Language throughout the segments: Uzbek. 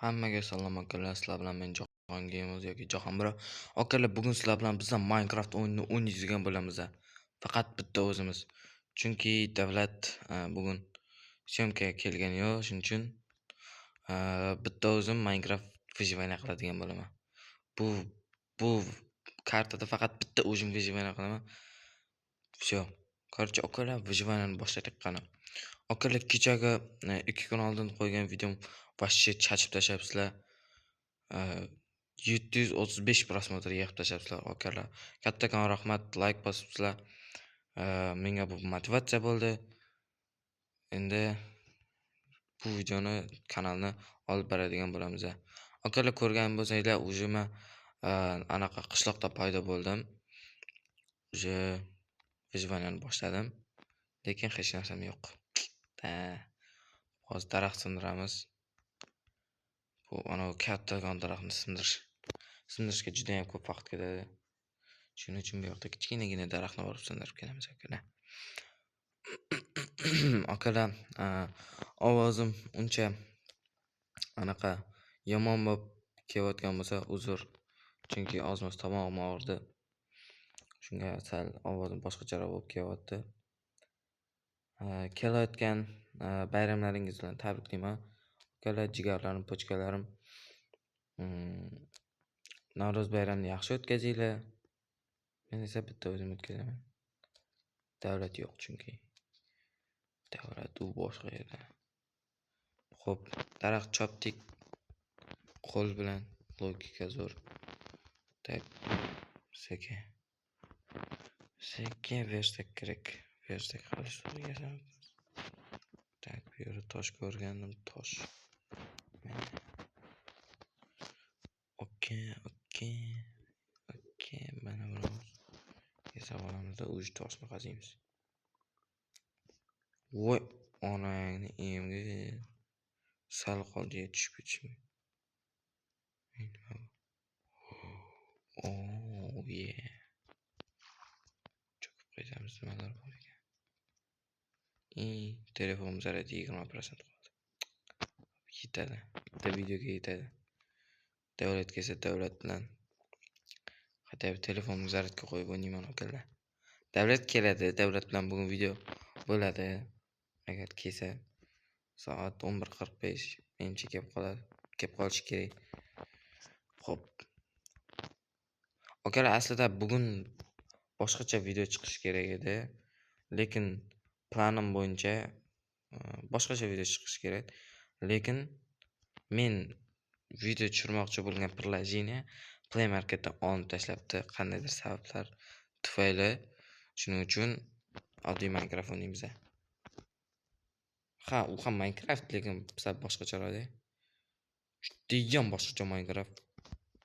Hammaga salom akalar, sizlar bilan men Jahon Gamers yoki Jahon Bro. Akalar, bugun sizlar bilan bizlar Minecraft o'yinini o'ynaydigan bo'lamiz. Faqat bitta o'zimiz. Chunki davlat bugun syomkaga kelgani yo'q, shuning uchun bitta o'zim Minecraft выживание qiladigan bo'laman. Bu kartada faqat bitta o'zim выживание qilaman. Всё. Короче, akalar, выживаниeni boshladik qani. Akalar, kechagi 2 kun oldin qo'ygan videom вообще chachib tashlabsizlar. 735 prosmotr yig'ib tashlabsizlar akalar. Kattakon rahmat, like bosibsizlar. Menga bu motivatsiya bo'ldi. Endi bu videoni kanalni olib boradigan bo'lamiz. Akalar, ko'rgan bo'lsanglar, уже men anaqa qishloqda paydo bo'ldim. Уже выживаниeni boshladim. Lekin hech narsam yo'q. Hozir daraxt sindiramiz. Bu ana kattagon daraxtni sindirishga juda ham ko'p vaqt ketadi. Shuning uchun bu yoqda kichkinagina daraxtni olib sindirib kelamiz akalar. Akalar, ovozim uncha anaqa yomon bo'lib kelayotgan bo'lsa uzr. Chunki ozmiz tomog'im og'ridi. Shunga sal ovozim boshqacharoq bo'lib kelyapti. Kelayotgan bayramlaringiz bilan tabriklayman. Akalar, jigarlarim, pochkalarim. Navro'z bayramini yaxshi o'tkazinglar. Men esa bitta o'zim o'tkazaman. Davlat yo'q chunki. Davlat u boshqa yerda. Xo'p, daraxt chopdik. Qo'l bilan logika zo'r. Tak, sekin versak kerak. Versak hali so'raysan. Tak, bu yerda tosh ko'rgandim, tosh. Okey. Mana buni yasab olamizda uch toshni qaziymiz. Voy, onangni emga sal qoldi tushib ketishim. Oh, yeah. Cho'kib qo'yamiz, nimalar bor ekan. Telefonim zaradi 20% qoldi. Yetadi. Bitta videoga yetadi. Davlat kelsa davlat bilan. Hatto telefonimni zaryadga qo'yib o'ynayman akalar. Davlat keladi, davlat bilan bugun video bo'ladi. Agar kelsa soat 11:45 menimcha kelib qolishi kerak. Xo'p. Akalar, aslida bugun boshqacha video chiqish kerak edi, lekin planim bo'yicha boshqacha video chiqish kerak. Lekin men video tushirmoqchi bo'lgan приложение Play Marketdan olib tashlabdi, qandaydir sabablar tufayli. Shuning uchun oddiy Minecraft o'ynaymiz. Ha, u ham Minecraft, lekin sal boshqacharoq-da. Judayam boshqacha Minecraft.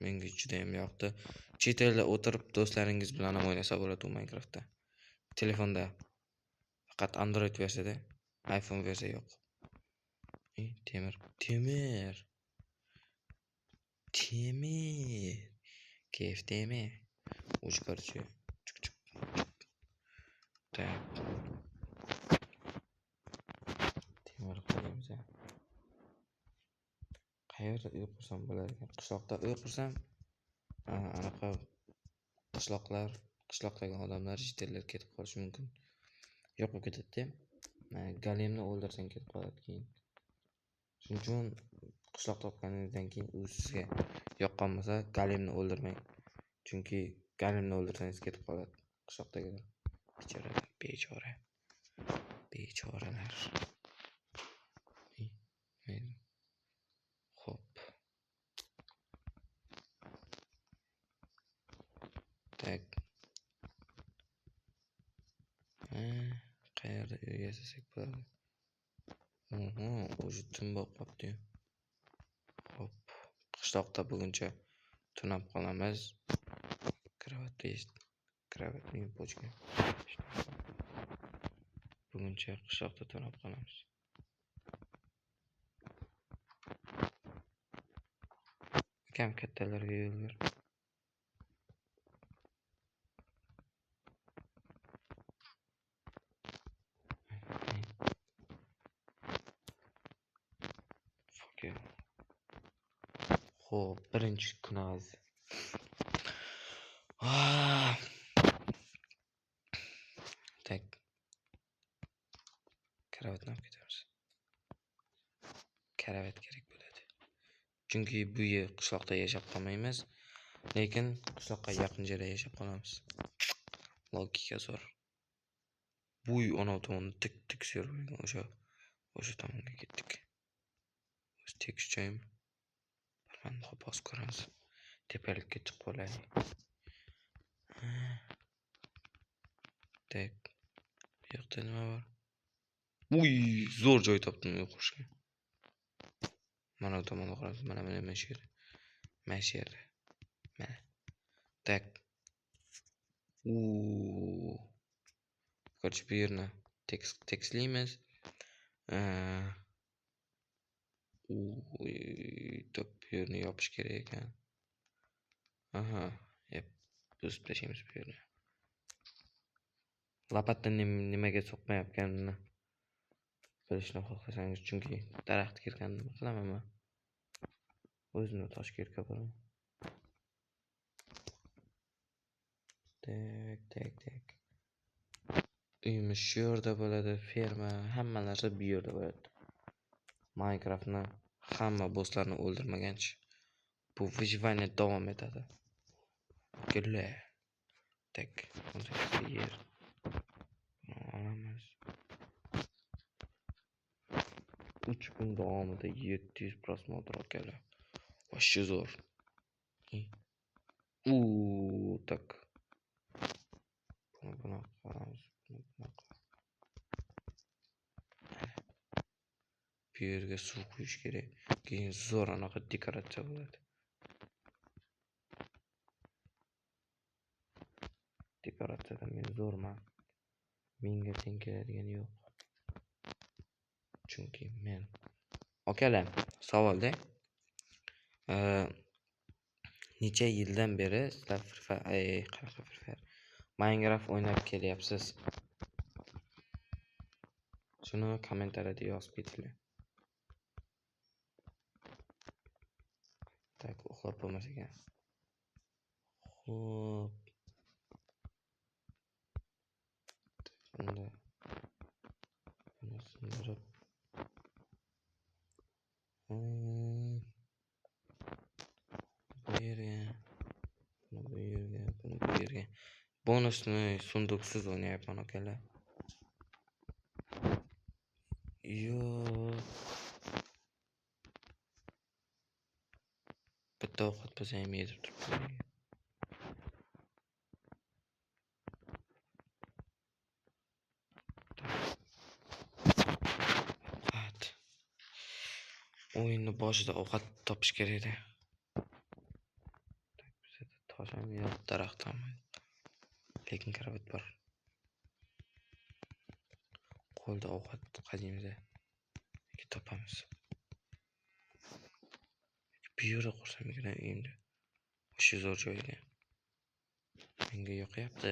Menga juda ham yoqdi. Chet elda o'tirib do'stlaringiz bilan ham o'ynasa bo'ladi u Minecraftda. Telefonda faqat Android versiyada, iPhone versiya yo'q. Temir. Keyf temir. Uch parcha. Tak. Temir qo'yamiz. Qayerda uy qursam bo'lar ekan? Qishloqda uy qursam, anaqa qishloqdagi odamlar jitellar ketib qolishi mumkin. Yo'q bo'lib ketadi-da. Galemni o'ldirsang ketib qoladi keyin. Shuning uchun qishloq topganingizdan keyin u sizga yoqqan bo'lsa, galemni o'ldirmang. Chunki galemni o'ldirsangiz ketib qoladi qishloqdagilar. Bechoralar. Xo'p. Tak. Qayerda uy yasasak bo'ladi? O'zi tun bo'lib qopti. Xo'p. Qishloqda buguncha tunab qolamiz. Kravatning pochka. Buguncha qishloqda tunab qolamiz. Kam kattalarga yo'l ber. Fuck you. Xo'p, birinchi kunimiz. Ah, tak. Karavotni olib ketamiz. Karavot kerak bo'ladi. Chunki bu yer qishloqda yashab qolmaymiz, lekin qishloqqa yaqin joyda yashab qolamiz. Logika zo'r. Bu uy ona tomonni tik serbo'lgan o'sha tomonga ketdik. O'z tekis joyim. Mana bosib ko'ramiz. Tepalikka chiqib qolaylik. Tak. Bu yoqda nima bor? Uy, zo'r joy topdim o'qishga. Mana bu tomonga qaraymiz. Mana shu yerda. Mana shu yerda. Mana. Tak. Короче, bu yerni tekislaymiz. Top bu yerni yopish kerak ekan. Aha, buzib tashlaymiz bu yerni. Lapatni nimaga so'qmayotganini bilishni xohlasangiz, chunki daraxt kirganini nima qilaman men? O'zimni Toshkentga boraman. Tak. Uyimiz shu yerda bo'ladi, ferma, hamma narsa bu yerda bo'ladi. Minecraftni hamma bosslarni o'ldirmagancha bu выживание davom etadi. Gilla. Tak, yer. Olamiz. 3 kun davomida 700 prosmotr olganlar. Вообще zo'r. Tak. Buni qaramiz. Bu yerga suv quyish kerak. Keyin zo'r anaqa dekoratsiya bo'ladi. Dekoratsiyada men zo'rman. Menga teng keladigan yo'q. Chunki men akalar, savolda necha yildan beri sizlar Minecraft o'ynab kelyapsiz? Shuni kommentariyada yozib ketinglar. Tak, uxlab bo'lmas ekan. Xo'p. Buni sindirib. Bu yerga. Bonusni sunduqsiz o'ynayapman akalar. Yo'q. Bitta ovqat bo'lsa ham yetib turibdi. O'yinni boshida ovqat topish kerak edi. Bizda tosh ham yo'q, daraxt ham. Lekin karavot bor. Qo'lda ovqat qaziymiz. Topamiz. Bu yerda qursam kerak endi. O'sha zo'r joyga. Menga yoqyapti.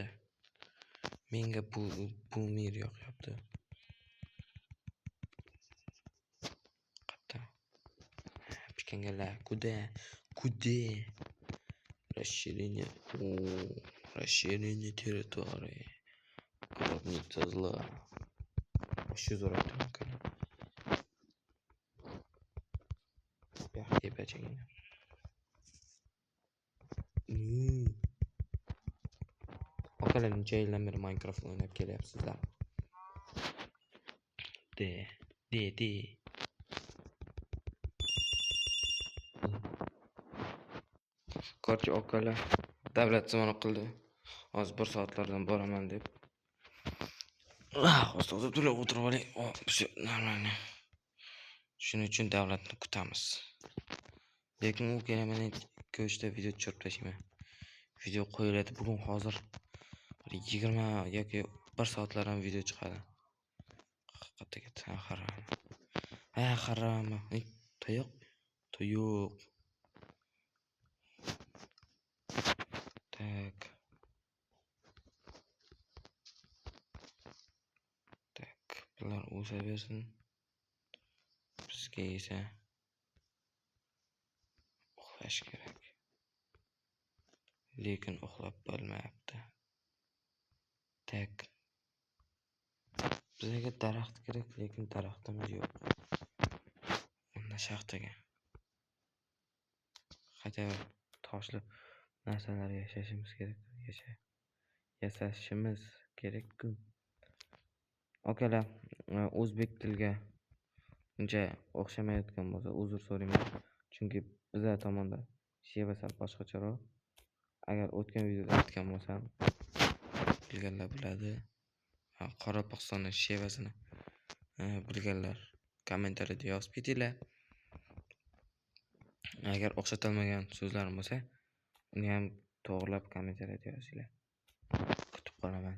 Menga bu mir yoqyapti. Qatta. Pichkangalar, kuda. Расширение территории. Гробница зла. Вообще zo'r aytdim akalar. Yaxshi bachagina. Akalar, necha yildan beri Minecraft o'ynab kelyapsizlar? De. Korchi akalar davlat zamon qildi. Hozir 1 soatlardan boraman deb. Hozir o'tirib oling. Normalni. Shuning uchun davlatni kutamiz. Lekin u kelaman ko'chda video tushirib tashlayman. Video qo'yiladi bugun hozir 20 yoki 1 soatlardan video chiqadi. Qatta haram. Toyoq. Tak. Bular o'saversin. Bizga esa uxlash kerak. Lekin uxlab bo'lmayapti. Tak. Bizga daraxt kerak, lekin daraxtimiz yo'q. Unda shaxtaga. Qancha toshli narsalar yashashimiz kerak, yasashimiz kerak-ku. Akalar, o'zbek tiliga uncha o'xshamayotgan bo'lsa, uzr so'rayman. Chunki bizlar tomonda sheva sal boshqacharoq. Agar o'tgan videoda aytgan bo'lsam, bilganlar biladi. Qoraqalpog'istonning shevasini bilganlar kommentariyada yozib ketinglar. Agar o'xshatilmagan so'zlarim bo'lsa, uni ham to'g'rilab kommentariyada yozinglar. Kutib qolaman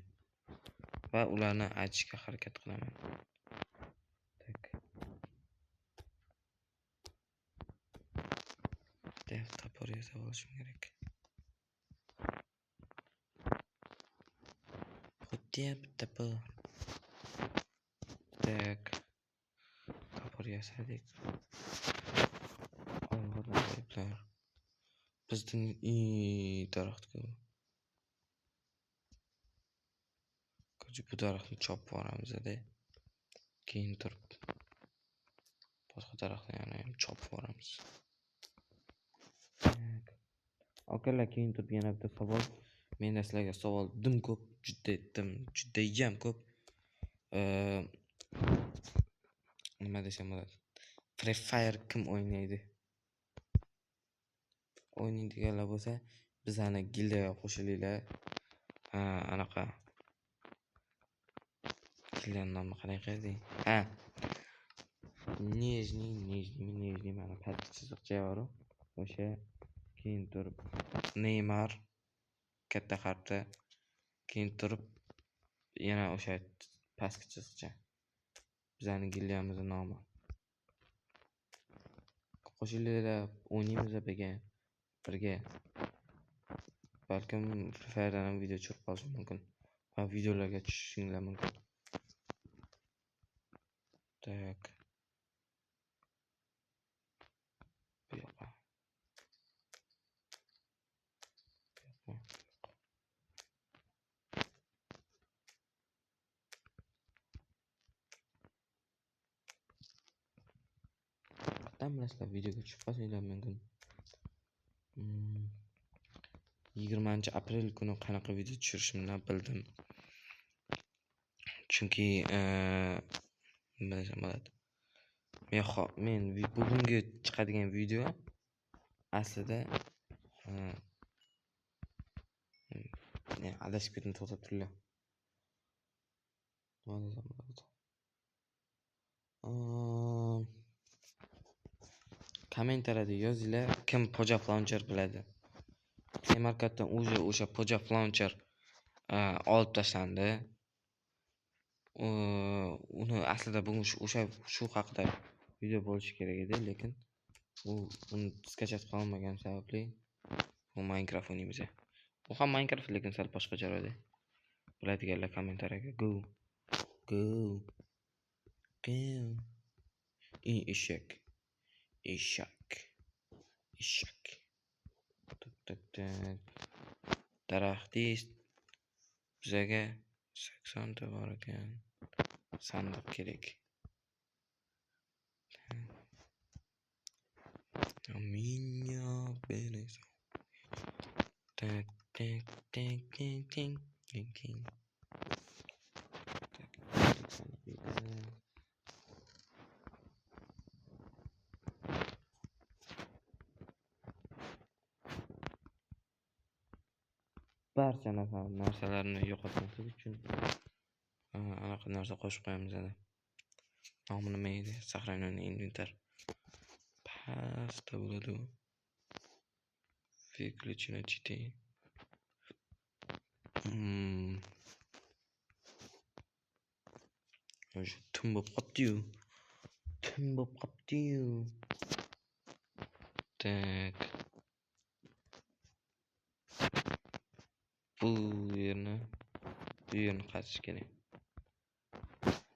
va ularni aytishga harakat qilaman. Tak. Deb tapor yasab olishim kerak. Xuddi tapor. Tak. Tapor yasadik. Oyg'irlar. Bizning daraxtga. Bu daraxtni chopib yuboramiz-da. Keyin turib boshqa daraxtlarni ham chopib yuboramiz. Akalar, keyin turib yana bitta savol. Men sizlarga savol dim ko'p, judayam ko'p. Nima desam bo'ladi? Free Fire kim o'ynaydi? O'ynaydiganlar bo'lsa, bizani gildiyaga qo'shilinglar. Anaqa gildiyaning nomi qanaqa edi? Nijniy mana pastki chiziqcha bor. O'sha keyin turib Neymar katta harfda, keyin turib yana o'sha pastki chiziqcha. Bizning gildiyamizning nomi. Qo'shilinglar, o'ynaymiz birga. Balkim Free Fire'dan video tushirib qolishim mumkin. Va videolarga tushishinglar mumkin. Tak. Bu yoqqa. Bilasizlar, videoga tushib qolsanglar mumkin. 20 aprel qanaqa video tushirishimni bildim. Chunki bilsam bo'ladi. Men bugungi chiqadigan video aslida adashib ketdim, to'xtab turinglar. Nima desam bo'ladi? Kommentariyada yozinglar, kim Pojap Launcher biladi. Markatdan o'sha Pojap Launcher olib tashlandi. Uni aslida bugun shu haqida video bo'lishi kerak edi, lekin uni skachat qilolmagan sababli bu Minecraft o'ynaymiz. Bu ham Minecraft, lekin sal boshqacharoq. Biladiganlar kommentariyaga go. Eshak. Daraxtingiz bizga 80 ta bor ekan. Sandiq kerak. Minha beleza. Ting. Barcha narsalarni yo'qotmaslik uchun anaqa narsa qo'shib qo'yamiz. Nomi nima edi? Сохраненный inventar. Pasta bo'ladi. Выключено chiti. O'sha tim bo'lib qopdi-yu. Tak. Bu yerni qachish kerak.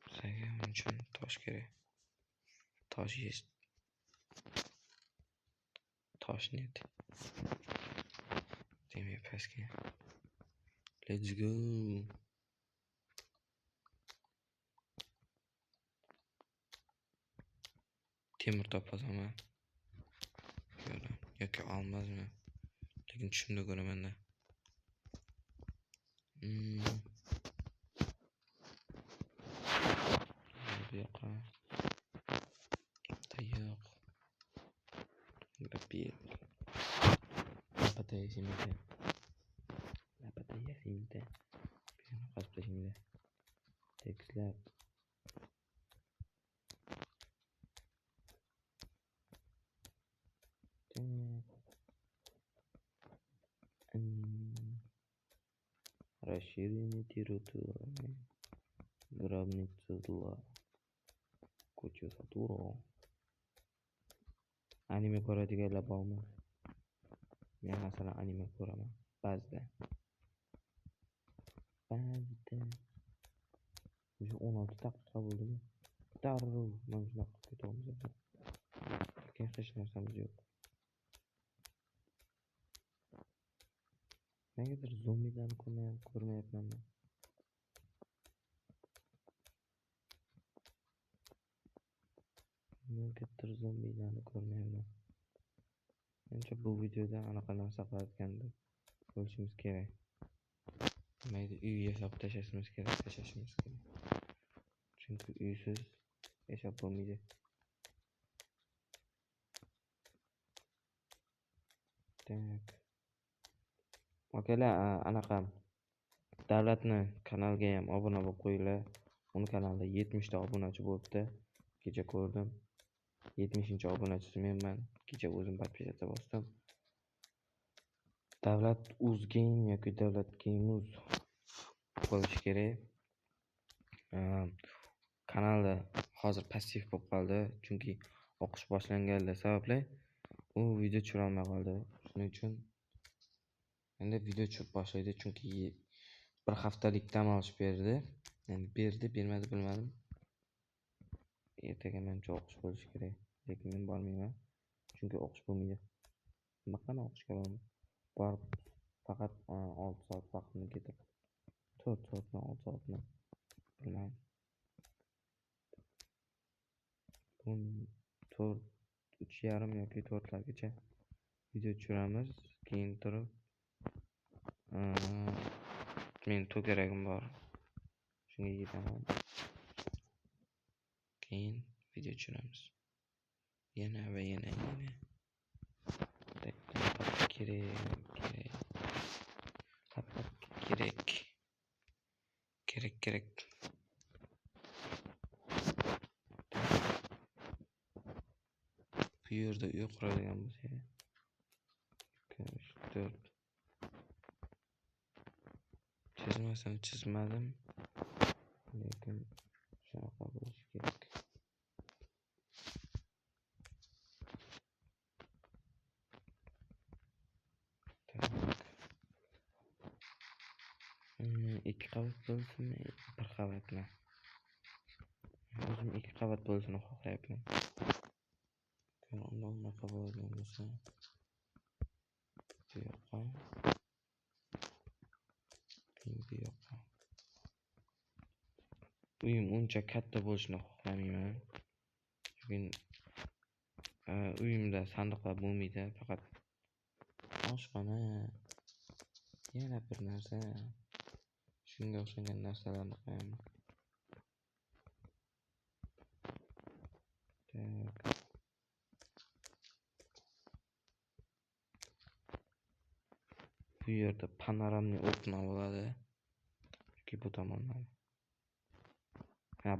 Bizga uchun tosh kerak. tosh net. Demak, pastga. Let's go. Temir topazaman. Yoki olmazmi? Lekin tushimda ko'raman-da. Bu yoqqa. Yo'q. Lapis. Lapatay simite. Buni qasplashingda. Tekslab. Расширение территории. Гробница зла. Ko'cha Saturo. Anime ko'radiganlar bormi? Men masalan anime ko'raman. Ba'zida. O'sha 16 daqiqa bo'ldimi? Darrov mana shunaqa qilib ketamiz. Keyin hech narsamiz yo'q. Negadir zombilarni ko'rmayapman. Negadir zombilarni ko'rmayapman. Menimcha bu videoda anaqa narsa qilayotganda bo'lishimiz kerak. Mayli uy yasab tashlashimiz kerak. Chunki uysiz yashab bo'lmaydi. Tak. Okalar, anaqa davlatni kanalga ham obuna bo'lib qo'yinglar. Uni kanalida 70 ta obunachi bo'libdi. Kecha ko'rdim. 70-obunachisi menman. Kecha o'zim podpisatsiya bosdim. Davlat Uzgame yoki Davlat Gameuz bo'lishi kerak. Kanalda hozir passiv bo'lib qoldi, chunki o'qish boshlanganligi sababli u video tushira olmay qoldi. Shuning uchun endi video tushib boshlaydi, chunki bir haftalik dam olish berdi. Endi bermadi bilmadim. Ertaga menimcha o'qish bo'lishi kerak, lekin men bormayman, chunki o'qish bo'lmaydi. Nima qilib o'qishga boraman? Borib faqat 6 soat vaqtni ketib 4 soatmi 6 soatmi bilmadim. Bugun 3:30 yoki 4largacha video tushiramiz. Keyin turib men to'garagim bor. Shunga ketaman. Keyin video tushiramiz. Yana va yana. Kerak. Bu yerda uy quradigan bo'lsa, 4 chizmadim, lekin shunaqa bo'lishi kerak. Ikki qavat bo'lsinmi, bir qavatmi? O'zim 2 qavat bo'lishini xohlayapman. Undan unaqa bo'ladigan bo'lsa, bu yoqqa. Uyim uncha katta bo'lishini xohlamayman. Chunki uyimda sandiqlar bo'lmaydi, faqat oshxona, yana bir narsa, shunga o'xshagan narsalarni qo'yaman. Bu yerda panoramli okna bo'ladi. Chunki bu tomondan.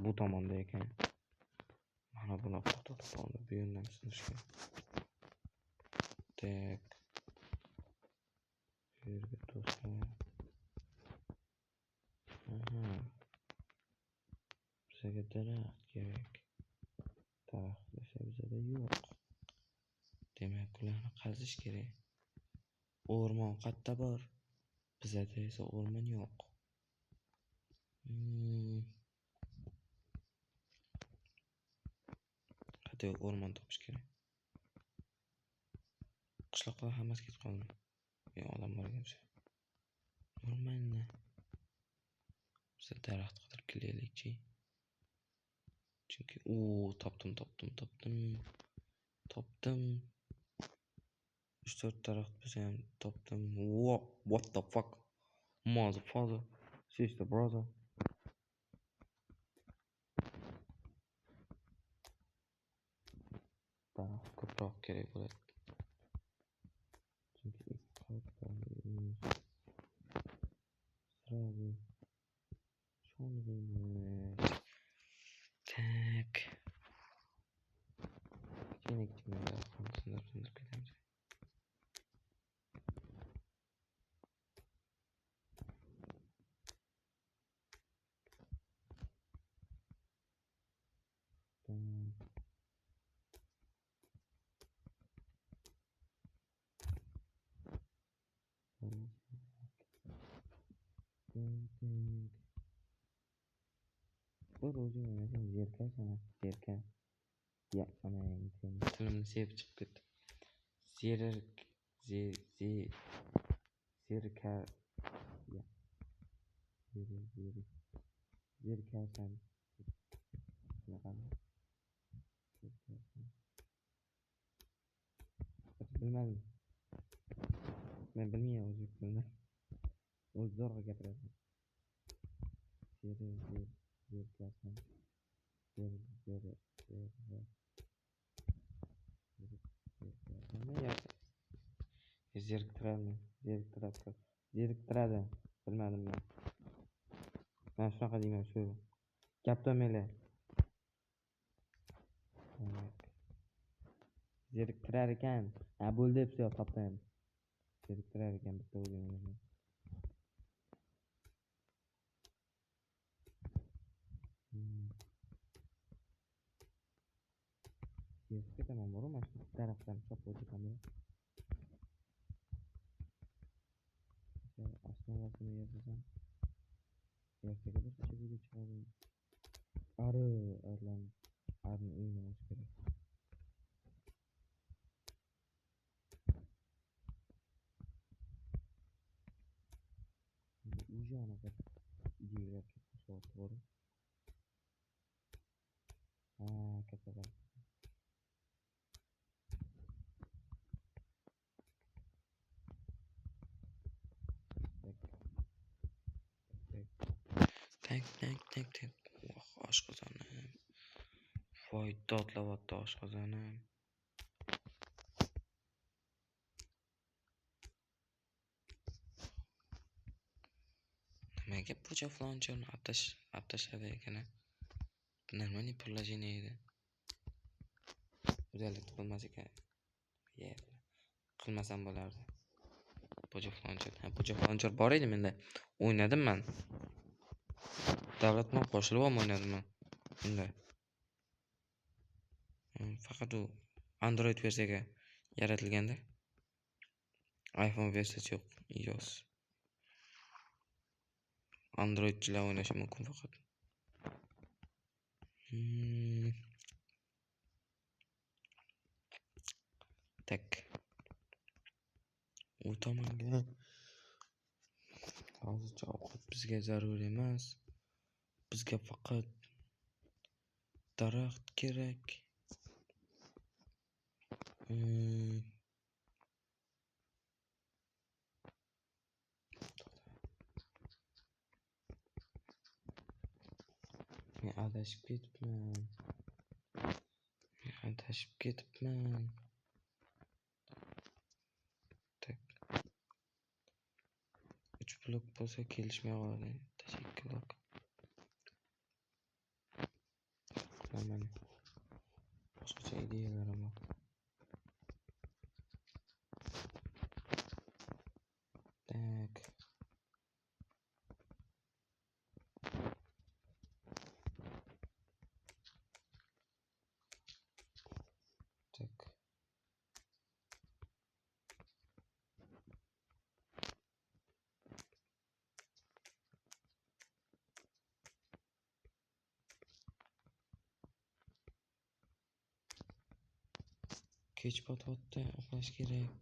Bu tomonda ekan. Mana buni to'xtatib bu yerdan chiqishga. Tak. Bu yerga to'sam. Bizga daraxt kerak. Daraxt esa bizda yo'q. Demak, ularni qazish kerak. O'rmon qayerda bor? Bizda esa o'rmon yo'q. Qayerda o'rmon topish kerak? Qishloqda hammasi ketib qoldi. Odam bor ekan. Normalmi? Biz daraxt qidirib kelaylikchi. Chunki topdim. 3-4 daraxt bo'lsa ham topdim. What the fuck? Motherfucker. Sister brother. Daraxt ko'proq kerak bo'ladi. Chunki tak. Kichkina sindirib ketamiz. Bir o'zing o'ynasang zerikasan. Ya, ana tilimni sevib chiqib ketdi. Zerika. Ya. Zerikasan. Bilmadim. Men bilmayman o'zbek tilini. O'z zo'rg'a gapirasan. Zerikasan. Zeriktiradi. Bilmadim men. Men shunaqa deyman shu. Gapda mele. Zeriktirar ekan. Ha bo'ldi deb topdim. Zeriktirar ekan bitta o'zini. Yerga tamam bor mana shu tarafdan chopib o'taman. Основasini yozsam. Ertaga bir video chiqadi. Arni o'ynash kerak. Уже anaqa ideyalar kelib bor. Kattadan. Tak. Oshqozonim. Voy dodlayapti oshqozonim. Nimaga bu floncherni aptashadi ekan? Нормальный приложение edi. Udalik qilmas ekan. Qilmasam bo'lardi. Bu floncher bor edi menda. O'ynadim men. Davlat bilan qo'shilib ham o'ynadim men. Unda. Faqat u Android versiyaga yaratilganda. iPhone versiyasi yo'q. iOS. Androidchilar o'ynashi mumkin faqat. Tak. U tomonga hozircha ovqat bizga zarur emas. Bizga faqat daraxt kerak. Men adashib ketibman. Tak. 3 blok bo'lsa kelishmay qoladi. Tashakkurlar. Mana boshqacha ideyalarim bor. Tak. Kech botyapti, uxlash kerak.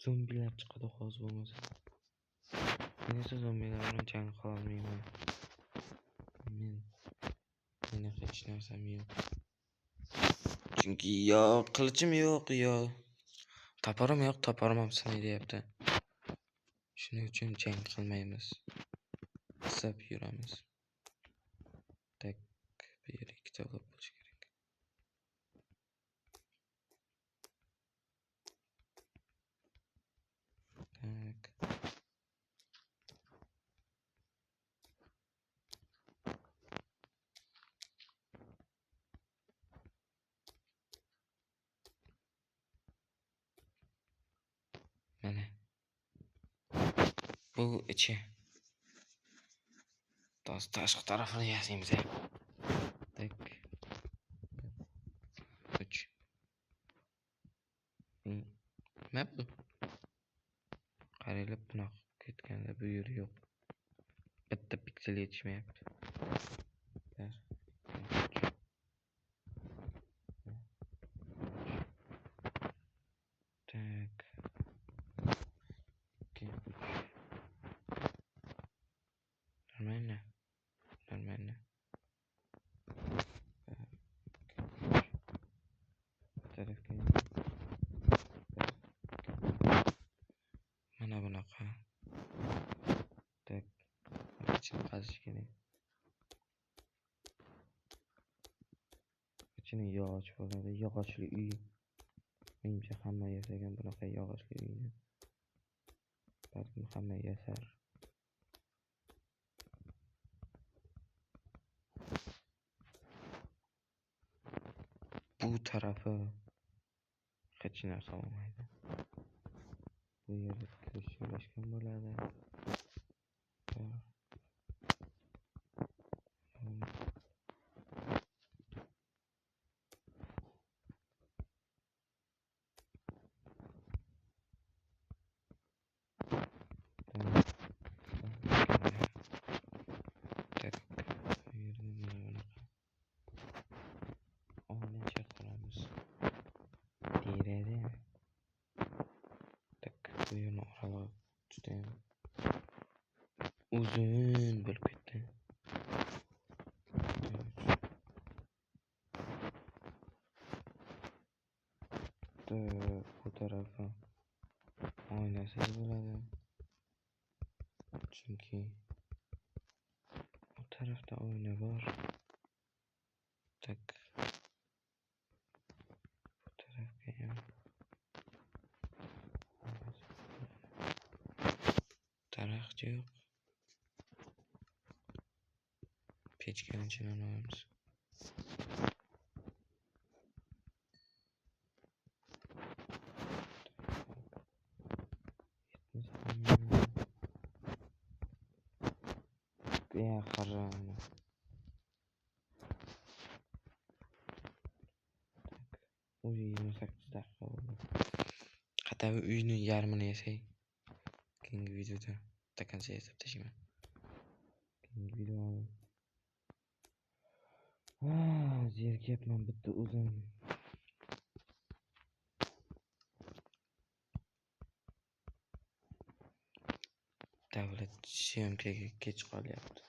Zombilar chiqadi hozir bo'lmasa. Men esa zombilar bilan jang qila olmayman. Meni hech narsam yo'q. Chunki yo qilichim yo'q, yo toporim yo'q, toporim ham sinay deyapti. Shuning uchun jang qilmaymiz. Qisab yuramiz. Tak, bu yer ikkita bo'lib bo'lishi kerak. Tak. Mana. Bu ichi. Tashqi tarafini yasaymiz. Tak. 3. Nima bu? Qaraylar bunaqa ketganda bu yer yo'q. Bitta piksel yetishmayapti. Tak. Нормально. Нормально. Mana bunaqa. Tak. İçini qazish kerak. İchini yog'och bo'ladi, yog'ochli uy. Menimcha hamma yasagan bunaqa yog'ochli uyni. Balkim hamma yasar. Bu tarafi hech narsa olmaydi. Bu yerda kirish joylashgan bo'ladi. Bu yerni oralab judayam uzun bo'lib ketdi. Bu tarafi oynasiz bo'ladi. Chunki bu tarafda oyna bor. Tak. Bu tarafga ham daraxt yo'q. Pechkani ichidan olamiz. Ya qarang. U 28 daqiqa bo'ldi. Qatavi uyni yarmini yasay. Keyingi videoda takancha yasab tashlayman. Keyingi video. Zerikayapman bitta o'zim. Davlat syomkaga kech qolyapti.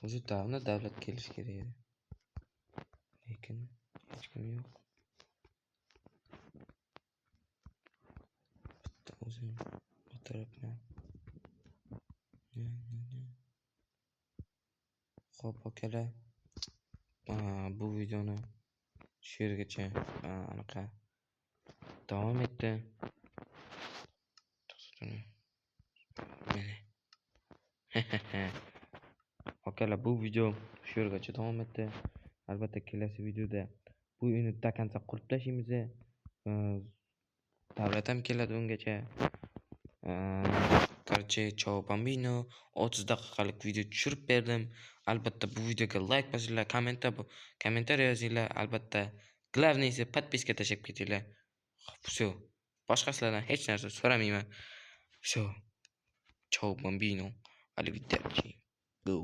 O'zi davlat kelish kerak edi. Lekin hech kim yo'q. Bitta o'zim o'tiribman. Xo'p, akalar. Bu videoni shu yergacha anaqa davom etdi. Akalar, bu video shu yergacha davom etdi. Albatta kelasi videoda bu uyni takancha qurib tashlaymiz. Davlat ham keladi ungacha. Короче, chao bambino. 30 daqiqalik video tushirib berdim. Albatta bu videoga like bosinglar, kommentariy yozinglar. Albatta, главныйsi подписка tashab ketinglar. Все. Boshqa sizlardan hech narsa so'ramayman. Все. Chao bambino. Arrivederci. Go.